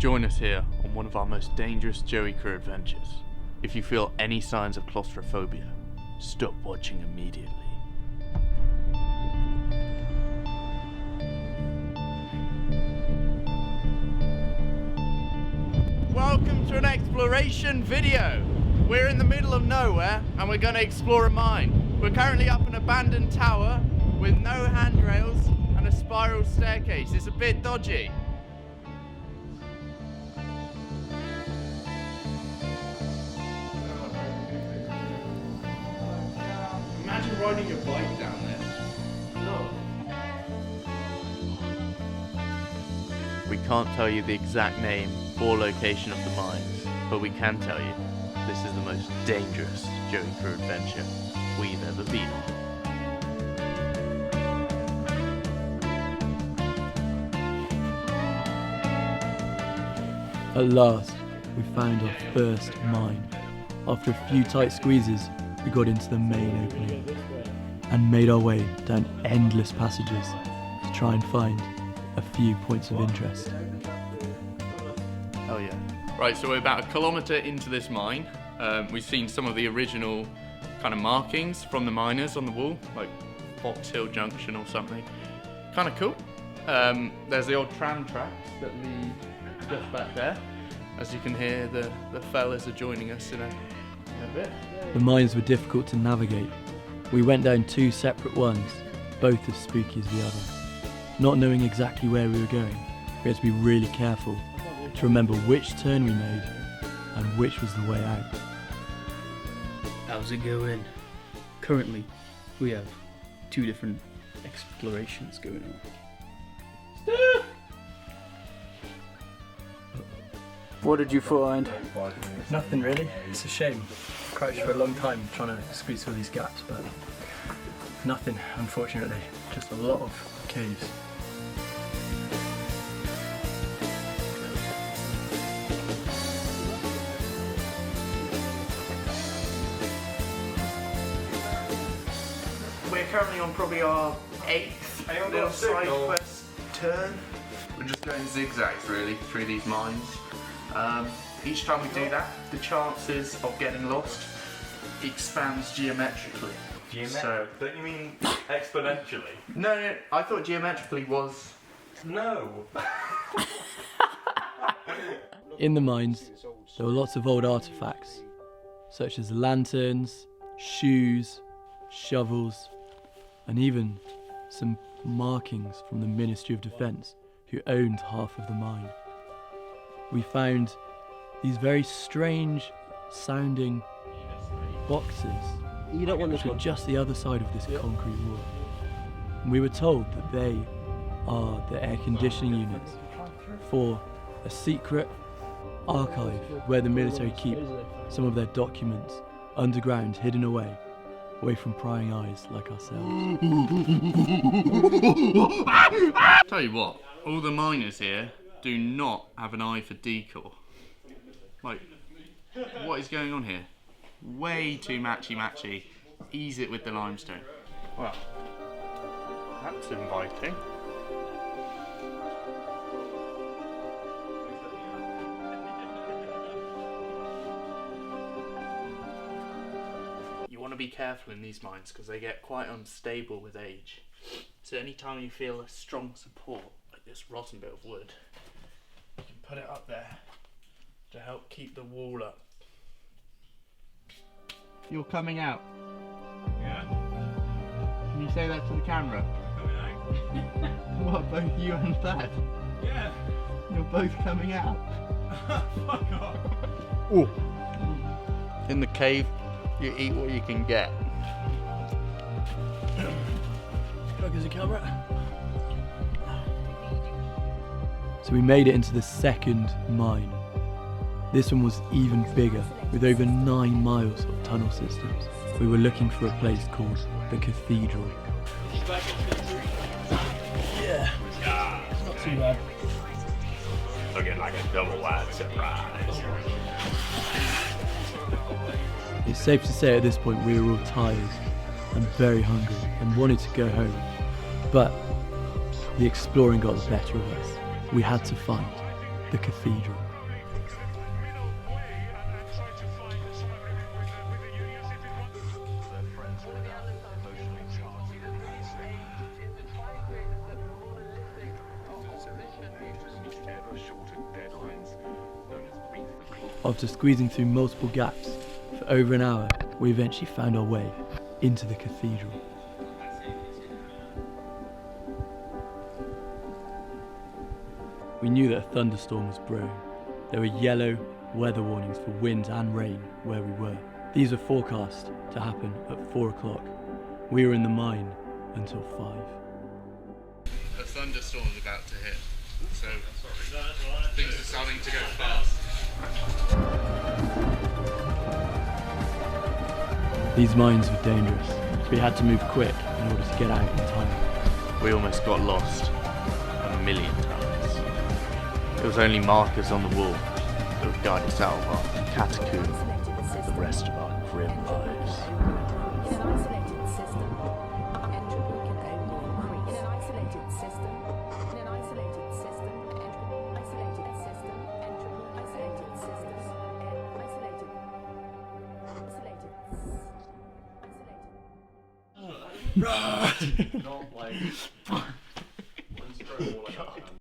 Join us here on one of our most dangerous Joey Crew adventures. If you feel any signs of claustrophobia, stop watching immediately. Welcome to an exploration video. We're in the middle of nowhere and we're going to explore a mine. We're currently up an abandoned tower with no handrails and a spiral staircase. It's a bit dodgy. Imagine riding your bike down there. No. We can't tell you the exact name or location of the mines, but we can tell you this is the most dangerous Joey Crew adventure we've ever been on. At last, we found our first mine. After a few tight squeezes, we got into the main opening and made our way down endless passages to try and find a few points of interest. Oh yeah. Right, so we're about a kilometre into this mine. We've seen some of the original kind of markings from the miners on the wall, like Fox Hill Junction or something. Kind of cool. There's the old tram tracks that lead just back there. As you can hear, the fellas are joining us in a bit. The mines were difficult to navigate. We went down two separate ones, both as spooky as the other. Not knowing exactly where we were going, we had to be really careful to remember which turn we made and which was the way out. How's it going? Currently, we have two different explorations going on. What did you find? Nothing really. It's a shame. Crouched for a long time trying to squeeze through these gaps, but nothing, unfortunately. Just a lot of caves. We're currently on probably our 8th little side quest turn. We're just going zigzags really through these mines. Each time we do that, the chances of getting lost expands geometrically. So, don't you mean exponentially? No, I thought geometrically was... No. In the mines, there were lots of old artifacts, such as lanterns, shoes, shovels, and even some markings from the Ministry of Defence, who owned half of the mine. We found these very strange sounding boxes, which were just the other side of this concrete wall. And we were told that they are the air conditioning units for a secret archive where the military keep some of their documents underground, hidden away from prying eyes like ourselves. Tell you what, all the miners here do not have an eye for decor. Like, what is going on here? Way too matchy-matchy. Ease it with the limestone. Well, that's inviting. You want to be careful in these mines because they get quite unstable with age. So anytime you feel a strong support, like this rotten bit of wood, you can put it up there to help keep the wall up. You're coming out. Yeah. Can you say that to the camera? Coming out? What, both you and Dad? Yeah. You're both coming out. Fuck off. Ooh. In the cave, you eat what you can get. Is a camera? So we made it into the second mine. This one was even bigger, with over 9 miles of tunnel systems. We were looking for a place called the Cathedral. Yeah, it's not too bad. Looking like a double wide surprise. It's safe to say at this point we were all tired and very hungry and wanted to go home. But the exploring got the better of us. We had to find the cathedral. After squeezing through multiple gaps for over an hour, we eventually found our way into the cathedral. We knew that a thunderstorm was brewing. There were yellow weather warnings for wind and rain where we were. These were forecast to happen at 4 o'clock. We were in the mine until 5. A thunderstorm is about to hit, so things are starting to go fast. These mines were dangerous. We had to move quick in order to get out in time. We almost got lost 1,000,000 times. It was only markers on the wall that would guide us out of our catacomb for the rest of our grim lives. In an isolated system, entropy can only increase. In an isolated system, in an isolated system, entropy, isolated system, entropy, isolated systems, isolated, isolated, isolated. Not like